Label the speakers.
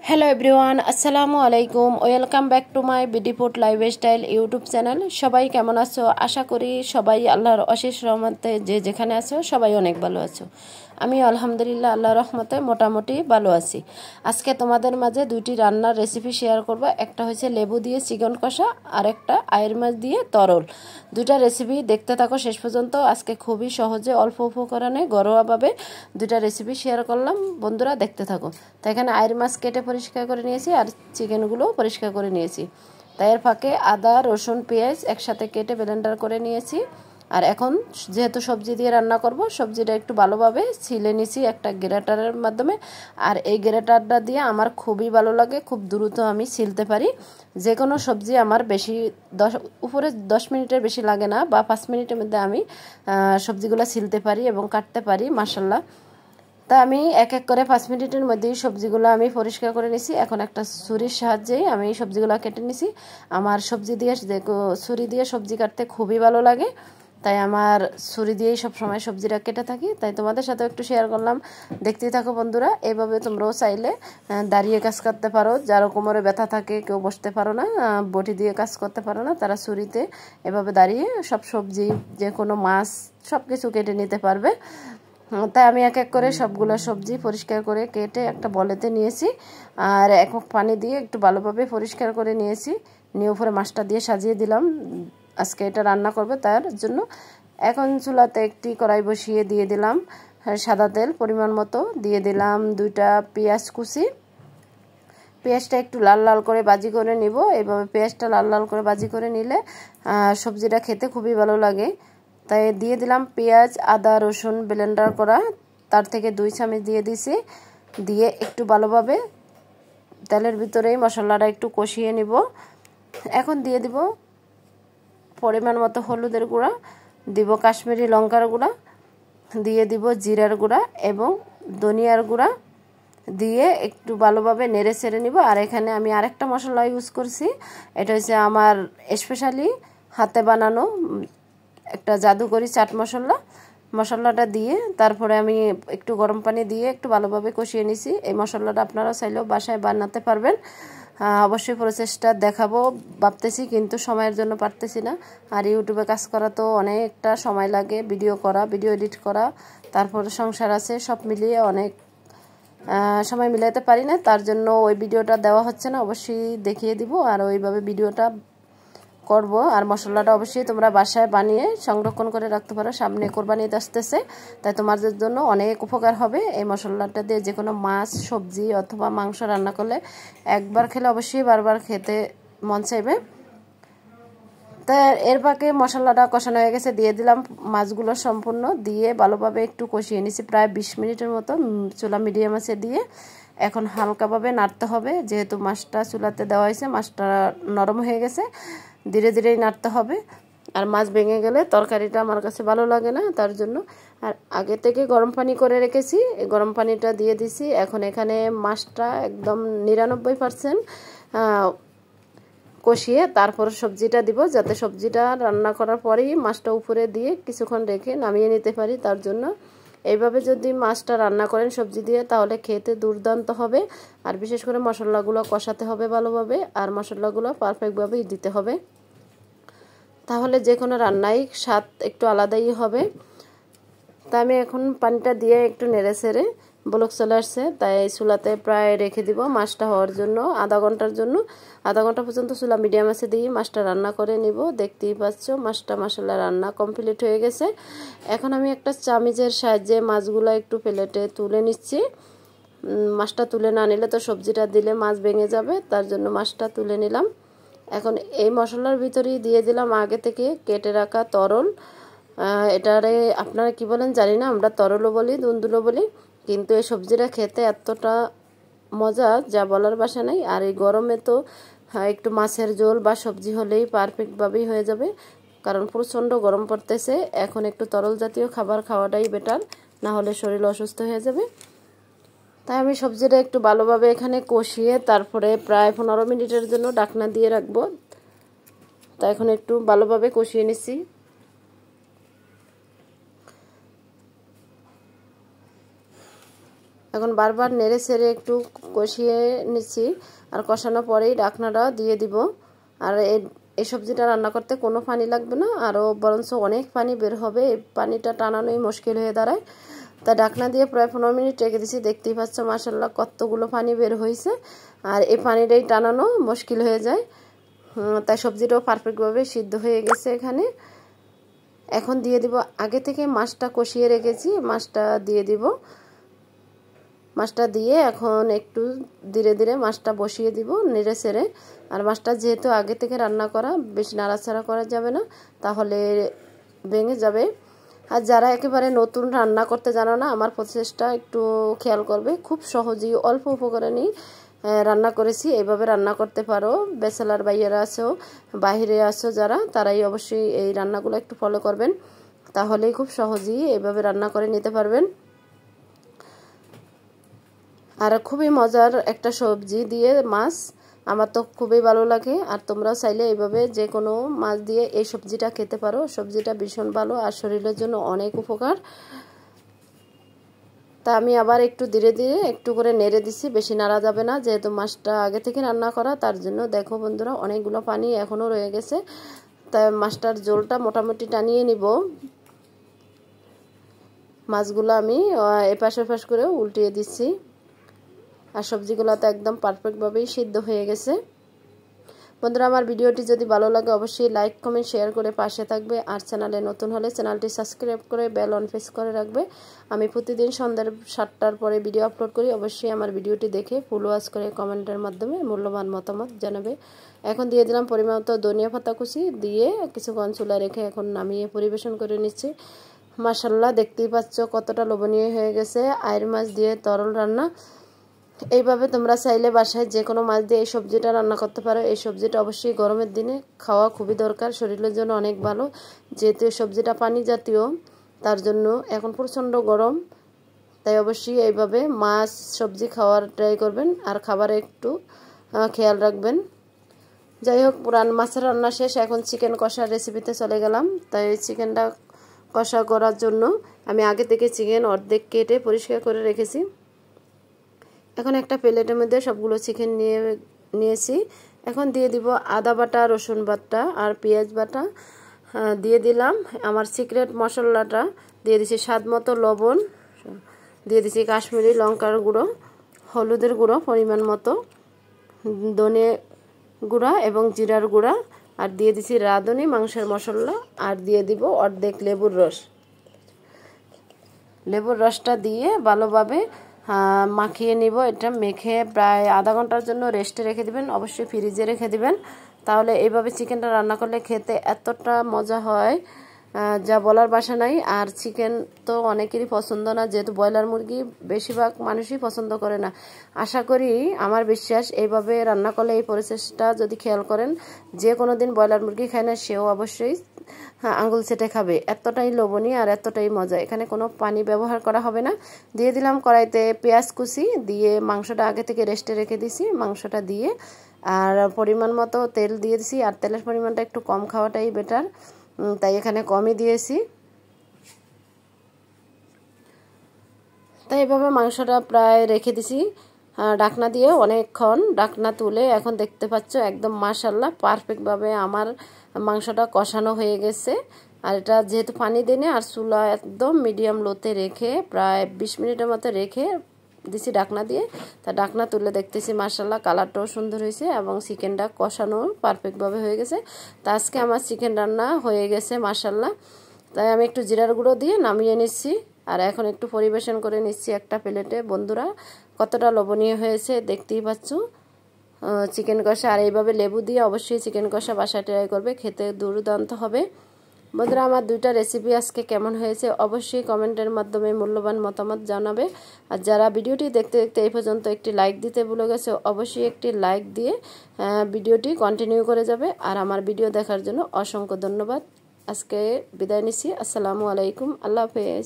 Speaker 1: Hello everyone, আসসালামু আলাইকুম। Welcome back to my BD food lifestyle YouTube channel. সবাই কেমন আছো? আশা করি সবাই আল্লাহর অশেষ রহমতে যে যেখানে আছো সবাই অনেক ভালো আছো। আমি আলহামদুলিল্লাহ আল্লাহর রহমতে মোটামুটি ভালো আছি। আজকে তোমাদের মাঝে দুইটি রান্নার রেসিপি শেয়ার করব। একটা হচ্ছে লেবু দিয়ে চিকন কষা আর একটা আয়ের মাছ দিয়ে তরল। দুইটা রেসিপি দেখতে থাকো শেষ পর্যন্ত। আজকে খুবই সহজে অল্প উপকরণে ঘরোয়াভাবে দুইটা রেসিপি শেয়ার করলাম, বন্ধুরা দেখতে থাকো। তাই এখানে আয়ের মাছ কেটে পরিষ্কার করে নিয়েছি আর চিকেনগুলোও পরিষ্কার করে নিয়েছি। তাই এর ফাঁকে আদা রসুন পেঁয়াজ একসাথে কেটে ব্লেন্ডার করে নিয়েছি। আর এখন যেহেতু সবজি দিয়ে রান্না করব, সবজিটা একটু ভালোভাবে ছিলে নিয়েছি একটা গ্রেটারের মাধ্যমে। আর এই গ্রেটারটা দিয়ে আমার খুবই ভালো লাগে, খুব দ্রুত আমি ছিলতে পারি। যে কোনো সবজি আমার বেশি উপরে 10 মিনিটের বেশি লাগে না, বা 5 মিনিটের মধ্যে আমি সবজিগুলো ছিলতে পারি এবং কাটতে পারি মাশাআল্লাহ। তা আমি এক এক করে 5 মিনিটের মধ্যেই সবজিগুলো আমি পরিষ্কার করে নিছি। এখন একটা ছুরির সাহায্যেই আমি সবজিগুলো কেটে নিছি। আমার সবজি দিয়ে ছুরি দিয়ে সবজি কাটতে খুবই ভালো লাগে, তাই আমার ছুরি দিয়েই সবসময় সবজিটা কেটে থাকি। তাই তোমাদের সাথেও একটু শেয়ার করলাম, দেখতেই থাকো বন্ধুরা। এইভাবে তোমরাও চাইলে দাঁড়িয়ে কাজ করতে পারো। যারা কোমরে ব্যথা থাকে, কেউ বসতে পারো না, বটি দিয়ে কাজ করতে পারো না, তারা ছুরিতে এভাবে দাঁড়িয়ে সব সবজি, যে কোনো মাছ সব কিছু কেটে নিতে পারবে। তাই আমি এক এক করে সবগুলো সবজি পরিষ্কার করে কেটে একটা বলেতে নিয়েছি। আর এক পানি দিয়ে একটু ভালোভাবে পরিষ্কার করে নিয়েছি। নিয়ে উপরে মাছটা দিয়ে সাজিয়ে দিলাম। আজকে এটা রান্না করবে তার জন্য। এখন চুলাতে একটি কড়াই বসিয়ে দিয়ে দিলাম সাদা তেল পরিমাণ মতো, দিয়ে দিলাম 2টা পেঁয়াজ কুচি। পেঁয়াজটা একটু লাল লাল করে ভাজি করে নিব। এইভাবে পেঁয়াজটা লাল লাল করে ভাজি করে নিলে সবজিটা খেতে খুবই ভালো লাগে। তাই দিয়ে দিলাম পেঁয়াজ আদা রসুন ব্লেন্ডার করা, তার থেকে 2 চামচ দিয়ে দিছি। দিয়ে একটু ভালোভাবে তেলের ভিতরেই মশলাটা একটু কষিয়ে নিব। এখন দিয়ে দিব পরিমাণ মতো হলুদের গুঁড়া, দিব কাশ্মীরি লঙ্কার গুঁড়া, দিয়ে দিব জিরার গুঁড়া এবং ধনিয়ার গুঁড়া, দিয়ে একটু ভালোভাবে নেড়ে ছেড়ে নিব। আর এখানে আমি আরেকটা মশলা ইউজ করছি, এটা হচ্ছে আমার স্পেশালি হাতে বানানো একটা জাদুকরি চাট মশলাটা দিয়ে তারপরে আমি একটু গরম পানি দিয়ে একটু ভালোভাবে কষিয়ে নিছি। এই মশলাটা আপনারা চাইলেও বাসায় বানাতে পারবেন। অবশ্যই প্রসেসটা দেখাবো ভাবতেছি, কিন্তু সময়ের জন্য পারতেছি না। আর ইউটিউবে কাজ করা তো অনেকটা সময় লাগে, ভিডিও করা, ভিডিও এডিট করা, তারপরে সংসার আছে, সব মিলিয়ে অনেক সময় মিলাতে পারি না। তার জন্য ওই ভিডিওটা দেওয়া হচ্ছে না, অবশ্যই দেখিয়ে দিব আর ওইভাবে ভিডিওটা করব। আর মশলাটা অবশ্যই তোমরা বাসায় বানিয়ে সংরক্ষণ করে রাখতে পারো, সামনে কোরবানি ঈদ আসতেছে, তাই তোমাদের জন্য অনেক উপকার হবে। এই মশলাটা দিয়ে যে কোনো মাছ সবজি অথবা মাংস রান্না করলে একবার খেলে অবশ্যই বারবার খেতে মন চাইবে। তা এর ফাঁকে মশলাটা কষানো হয়ে গেছে, দিয়ে দিলাম মাছগুলো সম্পূর্ণ, দিয়ে ভালোভাবে একটু কষিয়ে নিছি প্রায় 20 মিনিটের মতো চুলা মিডিয়াম আছে দিয়ে। এখন হালকাভাবে নাড়তে হবে, যেহেতু মাছটা চুলাতে দেওয়া হয়েছে, মাছটা নরম হয়ে গেছে, ধীরে ধীরেই নাড়তে হবে। আর মাছ ভেঙে গেলে তরকারিটা আমার কাছে ভালো লাগে না, তার জন্য। আর আগে থেকে গরম পানি করে রেখেছি, এই গরম পানিটা দিয়ে দিছি। এখন এখানে মাছটা একদম 99% কষিয়ে তারপর সবজিটা দিব, যাতে সবজিটা রান্না করার পরেই মাছটা উপরে দিয়ে কিছুক্ষণ রেখে নামিয়ে নিতে পারি। তার জন্য এইভাবে যদি মাছটা রান্না করেন সবজি দিয়ে, তাহলে খেতে দুর্দান্ত হবে। আর বিশেষ করে মশলাগুলো কষাতে হবে ভালোভাবে, আর মশলাগুলো পারফেক্টভাবেই দিতে হবে, তাহলে যে কোনো রান্নাই স্বাদ একটু আলাদাই হবে। তা আমি এখন পানিটা দিয়ে একটু নেড়ে ছেড়ে বলক চলে আসছে, তাই চুলাতে প্রায় রেখে দিব মাছটা হওয়ার জন্য আধা ঘন্টার জন্য। আধা ঘন্টা পর্যন্ত চুলা মিডিয়াম আছে দিয়ে মাছটা রান্না করে নিব। দেখতেই পাচ্ছ মাছটা মাশাআল্লাহ রান্না কমপ্লিট হয়ে গেছে। এখন আমি একটা চামচের সাহায্যে মাছগুলো একটু প্লেটে তুলে নিচ্ছি। মাছটা তুলে না নিলে তো সবজিটা দিলে মাছ ভেঙে যাবে, তার জন্য মাছটা তুলে নিলাম। এখন এই মশলার ভিতরেই দিয়ে দিলাম আগে থেকে কেটে রাখা তরল। এটারে আপনারা কি বলেন জানি না, আমরা তরলও বলি দুন্দুলও বলি, কিন্তু এই সবজিটা খেতে এতটা মজা যা বলার ভাষা নেই। আর এই গরমে তো একটু মাছের ঝোল বা সবজি হলেই পারফেক্টভাবেই হয়ে যাবে, কারণ প্রচণ্ড গরম পড়তেছে। এখন একটু তরল জাতীয় খাবার খাওয়াটাই বেটার, না হলে শরীর অসুস্থ হয়ে যাবে। তাই আমি সবজিটা একটু ভালোভাবে এখানে কষিয়ে তারপরে প্রায় 15 মিনিটের জন্য ঢাকনা দিয়ে রাখবো। তা এখন একটু ভালোভাবে কষিয়ে নিচ্ছি। এখন বারবার নেড়ে ছেড়ে একটু কষিয়ে নিচ্ছি, আর কষানোর পরেই ঢাকনাটা দিয়ে দিব। আর এই সবজিটা রান্না করতে কোনো পানি লাগবে না, আরও বরঞ্চ অনেক পানি বের হবে, এই পানিটা টানানোই মুশকিল হয়ে দাঁড়ায়। তা ঢাকনা দিয়ে প্রায় 15 মিনিট রেখে দিছি। দেখতেই পাচ্ছ মাশাআল্লাহ কতগুলো পানি বের হয়েছে, আর এই পানিটাই টানানো মুশকিল হয়ে যায়। তাই সবজিটাও পারফেক্টভাবে সিদ্ধ হয়ে গেছে এখানে। এখন দিয়ে দিব, আগে থেকে মাছটা কষিয়ে রেখেছি, মাছটা দিয়ে দিব। মাছটা দিয়ে এখন একটু ধীরে ধীরে মাছটা বসিয়ে দিব নেড়ে ছেড়ে। আর মাছটা যেহেতু আগে থেকে রান্না করা, বেশি নাড়াচাড়া করা যাবে না, তাহলে ভেঙে যাবে। আর যারা একেবারে নতুন রান্না করতে জানো না, আমার প্রচেষ্টা একটু খেয়াল করবে। খুব সহজেই অল্প উপকরণেই রান্না করেছি, এইভাবে রান্না করতে পারো। ব্যাচেলার ভাইয়েরা আছো, বাইরে আছো যারা, তারাই অবশ্যই এই রান্নাগুলো একটু ফলো করবেন, তাহলেই খুব সহজেই এইভাবে রান্না করে নিতে পারবেন। আর খুবই মজার একটা সবজি দিয়ে মাছ, আমার তো খুবই ভালো লাগে। আর তোমরাও চাইলে এইভাবে যে কোনো মাছ দিয়ে এই সবজিটা খেতে পারো। সবজিটা ভীষণ ভালো আর শরীরের জন্য অনেক উপকার। তা আমি আবার একটু ধীরে ধীরে একটু করে নেড়ে দিছি, বেশি নাড়া যাবে না, যেহেতু মাছটা আগে থেকে রান্না করা, তার জন্য দেখো বন্ধুরা অনেকগুলো পানি এখনও রয়ে গেছে। তাই মাছটার ঝোলটা মোটামুটি টানিয়ে নিব। মাছগুলো আমি এপাশ ওপাশ করে উল্টিয়ে দিচ্ছি, আর সবজিগুলো তো একদম পারফেক্টভাবেই সিদ্ধ হয়ে গেছে। বন্ধুরা আমার ভিডিওটি যদি ভালো লাগে অবশ্যই লাইক কমেন্ট শেয়ার করে পাশে থাকবে। আর চ্যানেলে নতুন হলে চ্যানেলটি সাবস্ক্রাইব করে বেল অন প্রেস করে রাখবে। আমি প্রতিদিন সন্ধ্যার 7টার পরে ভিডিও আপলোড করি, অবশ্যই আমার ভিডিওটি দেখে ফুল ওয়াচ করে কমেন্টের মাধ্যমে মূল্যবান মতামত জানাবে। এখন দিয়ে দিলাম পরিমাণ মতো ধনিয়া পাতা কুচি, দিয়ে কিছুক্ষণ চুলায় রেখে এখন নামিয়ে পরিবেশন করে নিচ্ছি। মাশাআল্লাহ দেখতেই পাচ্ছ কতটা লোভনীয় হয়ে গেছে আইড় মাছ দিয়ে তরল রান্না। এইভাবে তোমরা চাইলে বাসায় যে কোনো মাছ দিয়ে এই সবজিটা রান্না করতে পারো। এই সবজিটা অবশ্যই গরমের দিনে খাওয়া খুবই দরকার, শরীরের জন্য অনেক ভালো, যেহেতু সবজিটা পানি জাতীয়, তার জন্য এখন প্রচণ্ড গরম। তাই অবশ্যই এইভাবে মাছ সবজি খাওয়ার ট্রাই করবেন, আর খাবারে একটু খেয়াল রাখবেন। যাই হোক, পুরান মাছের রান্না শেষ, এখন চিকেন কষার রেসিপিতে চলে গেলাম। তাই চিকেনটা কষা করার জন্য আমি আগে থেকে চিকেন অর্ধেক কেটে পরিষ্কার করে রেখেছি। এখন একটা প্লেটের মধ্যে সবগুলো চিকেন নিয়েছি। এখন দিয়ে দিব আদা বাটা, রসুন বাটা আর পেঁয়াজ বাটা দিয়ে দিলাম। আমার সিক্রেট মশলাটা দিয়ে দিছি, স্বাদ মতো লবণ দিয়ে দিছি, কাশ্মীরি লঙ্কার গুঁড়ো, হলুদের গুঁড়ো পরিমাণ মতো, ধনে গুঁড়া এবং জিরার গুঁড়া, আর দিয়ে দিছি রাঁধুনি মাংসের মশলা, আর দিয়ে দিব অর্ধেক লেবুর রস। লেবুর রসটা দিয়ে ভালোভাবে মাখিয়ে নিব। এটা মেখে প্রায় আধা ঘন্টার জন্য রেস্টে রেখে দিবেন, অবশ্যই ফ্রিজে রেখে দিবেন। তাহলে এইভাবে চিকেনটা রান্না করলে খেতে এতটা মজা হয় যা বলার ভাষা নাই। আর চিকেন তো অনেকেরই পছন্দ না, যেহেতু ব্রয়লার মুরগি বেশিরভাগ মানুষই পছন্দ করে না। আশা করি, আমার বিশ্বাস, এইভাবে রান্না করলে এই প্রসেসটা যদি খেয়াল করেন, যে কোনো দিন ব্রয়লার মুরগি খায় না সেও অবশ্যই আঙুল চেটে খাবে। এতটাই লোভনীয় আর এতটাই মজা। এখানে কোনো পানি ব্যবহার করা হবে না। দিয়ে দিলাম কড়াইতে পেঁয়াজ কুচি, দিয়ে মাংসটা আগে থেকে রেস্টে রেখে দিছি, মাংসটা দিয়ে আর পরিমাণ মতো তেল দিয়ে দিছি। আর তেলের পরিমাণটা একটু কম খাওয়াটাই বেটার, তাই এখানে কমই দিয়েছি। তাই এভাবে মাংসটা প্রায় রেখে দিছি ঢাকনা দিয়ে অনেকক্ষণ। ঢাকনা তুলে এখন দেখতে পাচ্ছ একদম মাশাআল্লাহ পারফেক্টভাবে আমার মাংসটা কষানো হয়ে গেছে। আর এটা যেহেতু পানি দিনে, আর চুলা একদম মিডিয়াম লোতে রেখে প্রায় 20 মিনিটের মতো রেখে দিছি ঢাকনা দিয়ে। তা ঢাকনা তুলে দেখতেছি মাশাআল্লাহ কালারটাও সুন্দর হয়েছে এবং চিকেনটা কষানো পারফেক্টভাবে হয়ে গেছে। তা আজকে আমার চিকেন রান্না হয়ে গেছে মাশাআল্লাহ। তাই আমি একটু জিরার গুঁড়ো দিয়ে নামিয়ে নিচ্ছি, আর এখন একটু পরিবেশন করে নিচ্ছি একটা প্লেটে। বন্ধুরা কতটা লোভনীয় হয়েছে দেখতেই পাচ্ছ চিকেন কষা। আর এইভাবে লেবু দিয়ে অবশ্যই চিকেন কষা বাসায় ট্রাই করবে, খেতে দুর্দান্ত হবে। বন্ধুরা আমার দুইটা রেসিপি আজকে কেমন হয়েছে অবশ্যই কমেন্টের মাধ্যমে মূল্যবান মতামত জানাবে। আর যারা ভিডিওটি দেখতে দেখতে এই পর্যন্ত একটি লাইক দিতে ভুলে গেছে, অবশ্যই একটি লাইক দিয়ে ভিডিওটি কন্টিনিউ করে যাবে। আর আমার ভিডিও দেখার জন্য অসংখ্য ধন্যবাদ। আজকে বিদায় নিচ্ছি। আসসালামু আলাইকুম, আল্লাহ হাফেজ।